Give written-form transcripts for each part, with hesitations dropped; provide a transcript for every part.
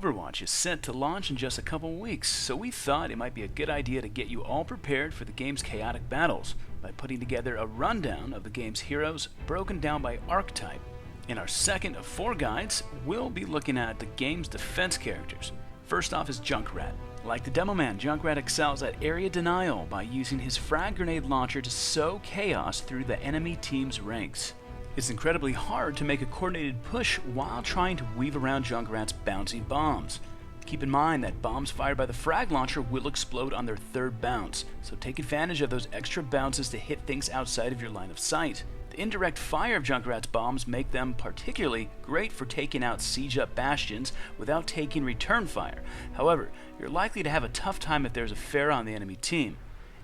Overwatch is set to launch in just a couple weeks, so we thought it might be a good idea to get you all prepared for the game's chaotic battles by putting together a rundown of the game's heroes broken down by archetype. In our second of 4 guides, we'll be looking at the game's defense characters. First off is Junkrat. Like the demo man, Junkrat excels at area denial by using his frag grenade launcher to sow chaos through the enemy team's ranks. It's incredibly hard to make a coordinated push while trying to weave around Junkrat's bouncing bombs. Keep in mind that bombs fired by the frag launcher will explode on their 3rd bounce, so take advantage of those extra bounces to hit things outside of your line of sight. The indirect fire of Junkrat's bombs make them particularly great for taking out siege-up bastions without taking return fire. However, you're likely to have a tough time if there's a Pharah on the enemy team.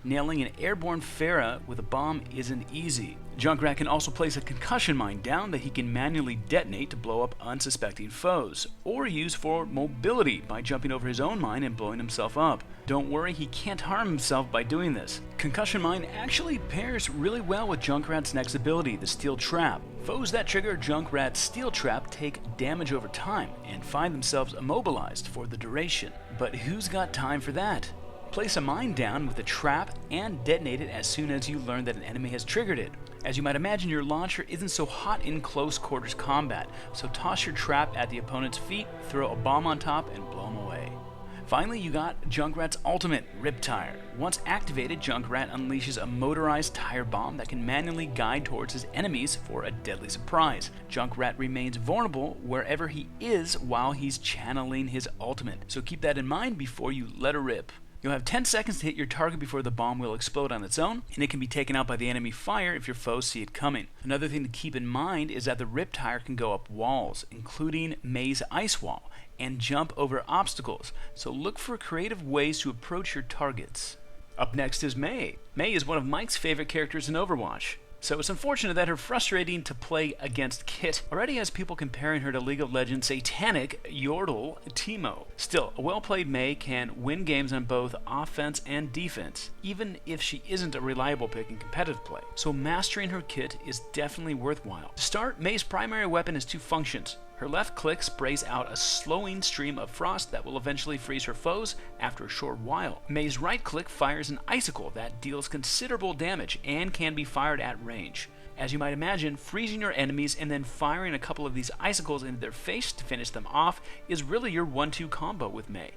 Nailing an airborne Pharah with a bomb isn't easy. Junkrat can also place a concussion mine down that he can manually detonate to blow up unsuspecting foes, or use for mobility by jumping over his own mine and blowing himself up. Don't worry, he can't harm himself by doing this. Concussion mine actually pairs really well with Junkrat's next ability, the Steel Trap. Foes that trigger Junkrat's Steel Trap take damage over time and find themselves immobilized for the duration. But who's got time for that? Place a mine down with a trap and detonate it as soon as you learn that an enemy has triggered it. As you might imagine, your launcher isn't so hot in close quarters combat, so toss your trap at the opponent's feet, throw a bomb on top, and blow them away. Finally, you got Junkrat's ultimate, Rip Tire. Once activated, Junkrat unleashes a motorized tire bomb that can manually guide towards his enemies for a deadly surprise. Junkrat remains vulnerable wherever he is while he's channeling his ultimate, so keep that in mind before you let her rip. You'll have 10 seconds to hit your target before the bomb will explode on its own, and it can be taken out by the enemy fire if your foes see it coming. Another thing to keep in mind is that the Rip Tire can go up walls, including Mei's Ice Wall, and jump over obstacles, so look for creative ways to approach your targets. Up next is Mei. Mei is one of Mike's favorite characters in Overwatch. So it's unfortunate that her frustrating to play against kit already has people comparing her to League of Legends satanic Yordle Teemo. Still, a well-played Mei can win games on both offense and defense, even if she isn't a reliable pick in competitive play. So mastering her kit is definitely worthwhile. To start, Mei's primary weapon has 2 functions. Her left click sprays out a slowing stream of frost that will eventually freeze her foes after a short while. Mei's right click fires an icicle that deals considerable damage and can be fired at range. As you might imagine, freezing your enemies and then firing a couple of these icicles into their face to finish them off is really your 1-2 combo with Mei.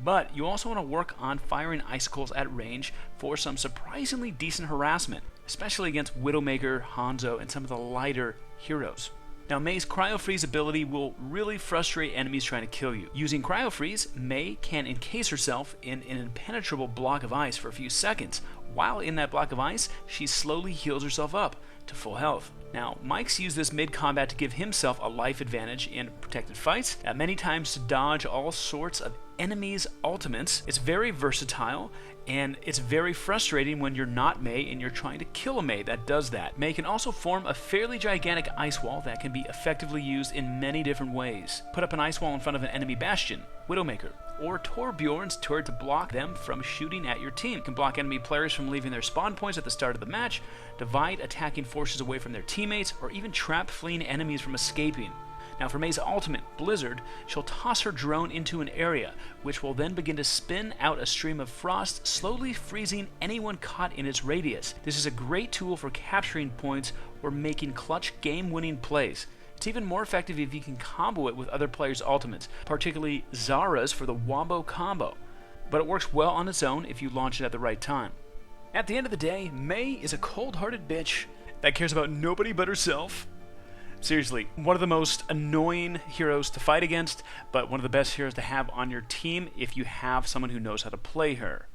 But you also want to work on firing icicles at range for some surprisingly decent harassment, especially against Widowmaker, Hanzo, and some of the lighter heroes. Now, Mei's Cryo Freeze ability will really frustrate enemies trying to kill you. Using Cryo Freeze, Mei can encase herself in an impenetrable block of ice for a few seconds. While in that block of ice, she slowly heals herself up to full health. Now, Mike's used this mid-combat to give himself a life advantage in protected fights, many times to dodge all sorts of enemies' ultimates. It's very versatile, and it's very frustrating when you're not Mei and you're trying to kill a Mei that does that. Mei can also form a fairly gigantic ice wall that can be effectively used in many different ways. Put up an ice wall in front of an enemy Bastion, Widowmaker, or Torbjorn's turret to block them from shooting at your team. It can block enemy players from leaving their spawn points at the start of the match, divide attacking forces away from their teammates, or even trap fleeing enemies from escaping. Now for Mei's ultimate, Blizzard, she'll toss her drone into an area, which will then begin to spin out a stream of frost, slowly freezing anyone caught in its radius. This is a great tool for capturing points or making clutch game-winning plays. It's even more effective if you can combo it with other players' ultimates, particularly Zara's for the Wombo combo. But it works well on its own if you launch it at the right time. At the end of the day, Mei is a cold-hearted bitch that cares about nobody but herself. Seriously, one of the most annoying heroes to fight against, but one of the best heroes to have on your team if you have someone who knows how to play her.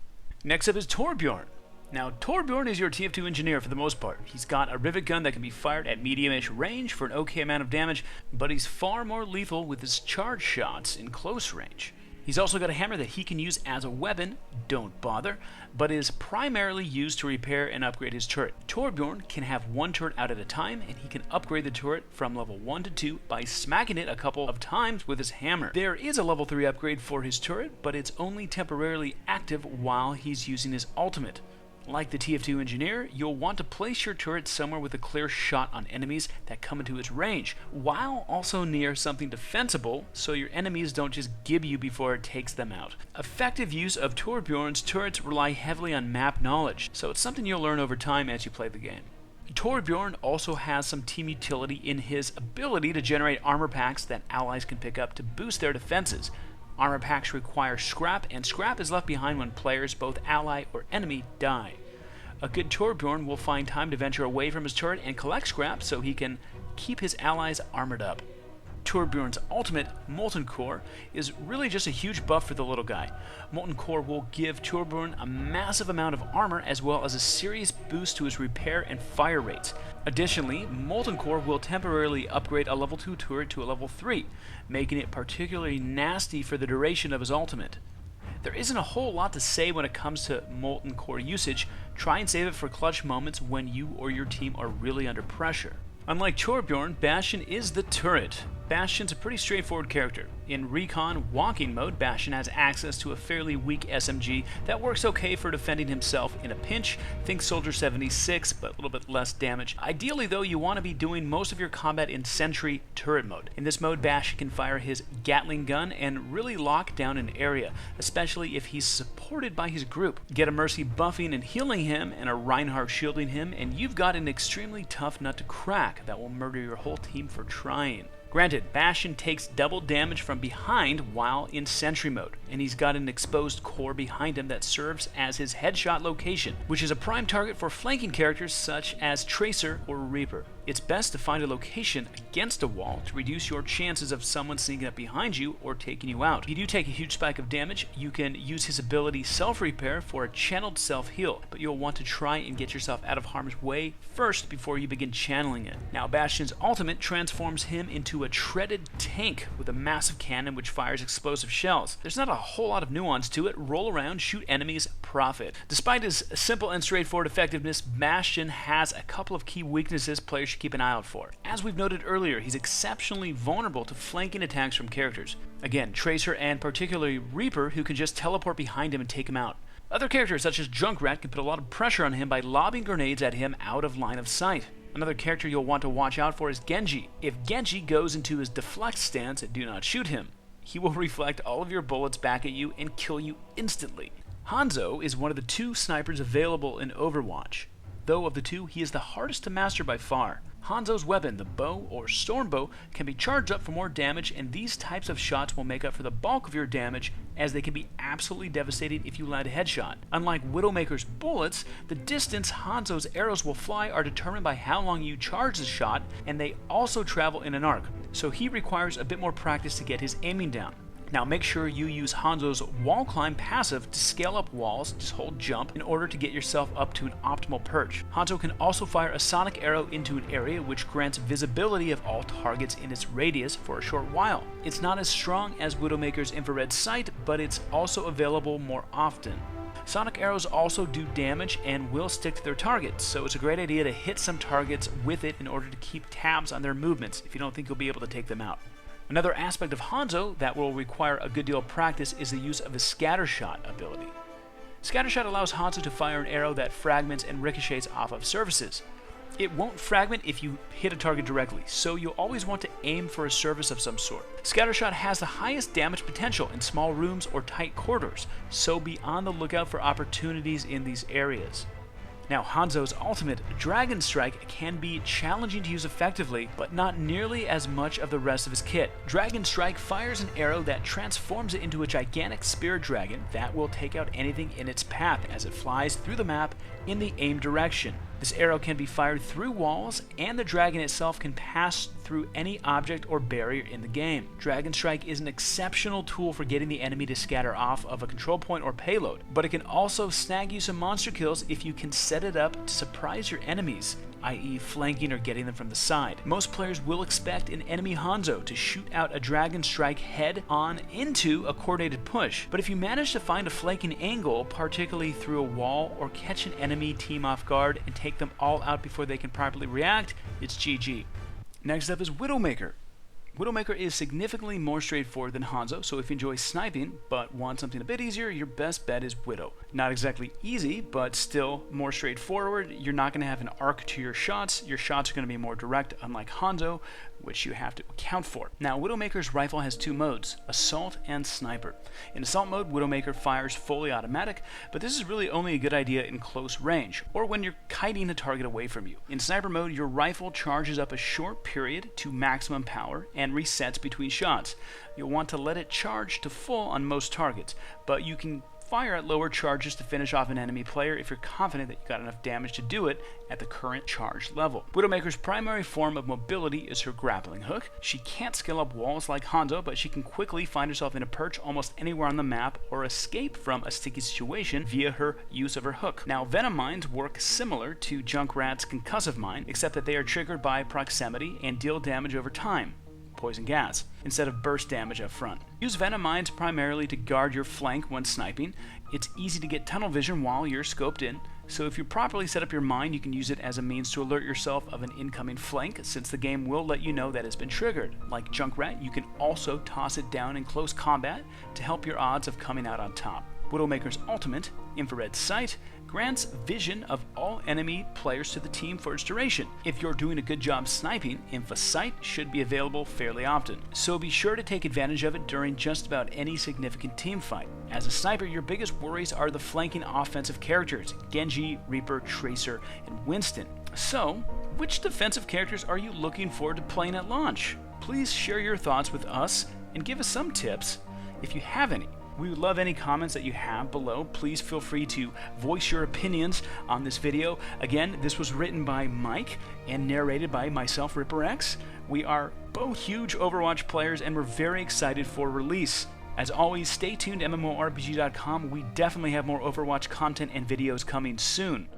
Next up is Torbjorn. Now, Torbjorn is your TF2 engineer for the most part. He's got a rivet gun that can be fired at medium-ish range for an okay amount of damage, but he's far more lethal with his charge shots in close range. He's also got a hammer that he can use as a weapon, don't bother, but is primarily used to repair and upgrade his turret. Torbjorn can have 1 turret out at a time, and he can upgrade the turret from level 1 to 2 by smacking it a couple of times with his hammer. There is a level 3 upgrade for his turret, but it's only temporarily active while he's using his ultimate. Like the TF2 engineer, you'll want to place your turret somewhere with a clear shot on enemies that come into its range, while also near something defensible so your enemies don't just gib you before it takes them out. Effective use of Torbjorn's turrets rely heavily on map knowledge, so it's something you'll learn over time as you play the game. Torbjorn also has some team utility in his ability to generate armor packs that allies can pick up to boost their defenses. Armor packs require scrap, and scrap is left behind when players, both ally or enemy, die. A good Torbjorn will find time to venture away from his turret and collect scrap so he can keep his allies armored up. Torbjorn's ultimate, Molten Core, is really just a huge buff for the little guy. Molten Core will give Torbjorn a massive amount of armor as well as a serious boost to his repair and fire rates. Additionally, Molten Core will temporarily upgrade a level 2 turret to a level 3, making it particularly nasty for the duration of his ultimate. There isn't a whole lot to say when it comes to Molten Core usage. Try and save it for clutch moments when you or your team are really under pressure. Unlike Torbjorn, Bastion is the turret. Bastion's a pretty straightforward character. In Recon Walking mode, Bastion has access to a fairly weak SMG that works okay for defending himself in a pinch. Think Soldier 76, but a little bit less damage. Ideally though, you want to be doing most of your combat in Sentry turret mode. In this mode, Bastion can fire his Gatling gun and really lock down an area, especially if he's supported by his group. Get a Mercy buffing and healing him, and a Reinhardt shielding him, and you've got an extremely tough nut to crack that will murder your whole team for trying. Granted, Bastion takes double damage from behind while in Sentry mode, and he's got an exposed core behind him that serves as his headshot location, which is a prime target for flanking characters such as Tracer or Reaper. It's best to find a location against a wall to reduce your chances of someone sneaking up behind you or taking you out. If you do take a huge spike of damage, you can use his ability Self-Repair for a channeled self-heal, but you'll want to try and get yourself out of harm's way first before you begin channeling it. Now, Bastion's ultimate transforms him into a treaded tank with a massive cannon which fires explosive shells. There's not a whole lot of nuance to it. Roll around, shoot enemies, profit. Despite his simple and straightforward effectiveness, Bastion has a couple of key weaknesses players should keep an eye out for. As we've noted earlier, he's exceptionally vulnerable to flanking attacks from characters. Again, Tracer and particularly Reaper, who can just teleport behind him and take him out. Other characters such as Junkrat can put a lot of pressure on him by lobbing grenades at him out of line of sight. Another character you'll want to watch out for is Genji. If Genji goes into his deflect stance, do not shoot him. He will reflect all of your bullets back at you and kill you instantly. Hanzo is one of the 2 snipers available in Overwatch. Though of the 2, he is the hardest to master by far. Hanzo's weapon, the bow or storm bow, can be charged up for more damage, and these types of shots will make up for the bulk of your damage, as they can be absolutely devastating if you land a headshot. Unlike Widowmaker's bullets, the distance Hanzo's arrows will fly are determined by how long you charge the shot, and they also travel in an arc, so he requires a bit more practice to get his aiming down. Now make sure you use Hanzo's wall climb passive to scale up walls, just hold jump, in order to get yourself up to an optimal perch. Hanzo can also fire a sonic arrow into an area which grants visibility of all targets in its radius for a short while. It's not as strong as Widowmaker's infrared sight, but it's also available more often. Sonic arrows also do damage and will stick to their targets, so it's a great idea to hit some targets with it in order to keep tabs on their movements if you don't think you'll be able to take them out. Another aspect of Hanzo that will require a good deal of practice is the use of his Scattershot ability. Scattershot allows Hanzo to fire an arrow that fragments and ricochets off of surfaces. It won't fragment if you hit a target directly, so you'll always want to aim for a surface of some sort. Scattershot has the highest damage potential in small rooms or tight corridors, so be on the lookout for opportunities in these areas. Now, Hanzo's ultimate, Dragon Strike, can be challenging to use effectively, but not nearly as much of the rest of his kit. Dragon Strike fires an arrow that transforms it into a gigantic spirit dragon that will take out anything in its path as it flies through the map in the aimed direction. This arrow can be fired through walls, and the dragon itself can pass through any object or barrier in the game. Dragon Strike is an exceptional tool for getting the enemy to scatter off of a control point or payload, but it can also snag you some monster kills if you can set it up to surprise your enemies, i.e. flanking or getting them from the side. Most players will expect an enemy Hanzo to shoot out a Dragon Strike head on into a coordinated push, but if you manage to find a flanking angle, particularly through a wall, or catch an enemy team off guard and take them all out before they can properly react, it's GG. Next up is Widowmaker. Widowmaker is significantly more straightforward than Hanzo, so if you enjoy sniping but want something a bit easier, your best bet is Widow. Not exactly easy, but still more straightforward. You're not going to have an arc to your shots. Your shots are going to be more direct, unlike Hanzo, which you have to account for. Now, Widowmaker's rifle has two modes, Assault and Sniper. In Assault mode, Widowmaker fires fully automatic, but this is really only a good idea in close range, or when you're kiting a target away from you. In Sniper mode, your rifle charges up a short period to maximum power and resets between shots. You'll want to let it charge to full on most targets, but you can fire at lower charges to finish off an enemy player if you're confident that you got enough damage to do it at the current charge level. Widowmaker's primary form of mobility is her grappling hook. She can't scale up walls like Hanzo, but she can quickly find herself in a perch almost anywhere on the map or escape from a sticky situation via her use of her hook. Now, Venom Mines work similar to Junkrat's concussive mine, except that they are triggered by proximity and deal damage over time, poison gas, instead of burst damage up front. Use Venom Mines primarily to guard your flank when sniping. It's easy to get tunnel vision while you're scoped in, so if you properly set up your mine, you can use it as a means to alert yourself of an incoming flank, since the game will let you know that it's been triggered. Like Junkrat, you can also toss it down in close combat to help your odds of coming out on top. Widowmaker's ultimate, Infrared Sight, grants vision of all enemy players to the team for its duration. If you're doing a good job sniping, Infra Sight should be available fairly often, so be sure to take advantage of it during just about any significant team fight. As a sniper, your biggest worries are the flanking offensive characters, Genji, Reaper, Tracer, and Winston. So, which defensive characters are you looking forward to playing at launch? Please share your thoughts with us and give us some tips if you have any. We would love any comments that you have below. Please feel free to voice your opinions on this video. Again, this was written by Mike and narrated by myself, RipperX. We are both huge Overwatch players and we're very excited for release. As always, stay tuned to MMORPG.com. We definitely have more Overwatch content and videos coming soon.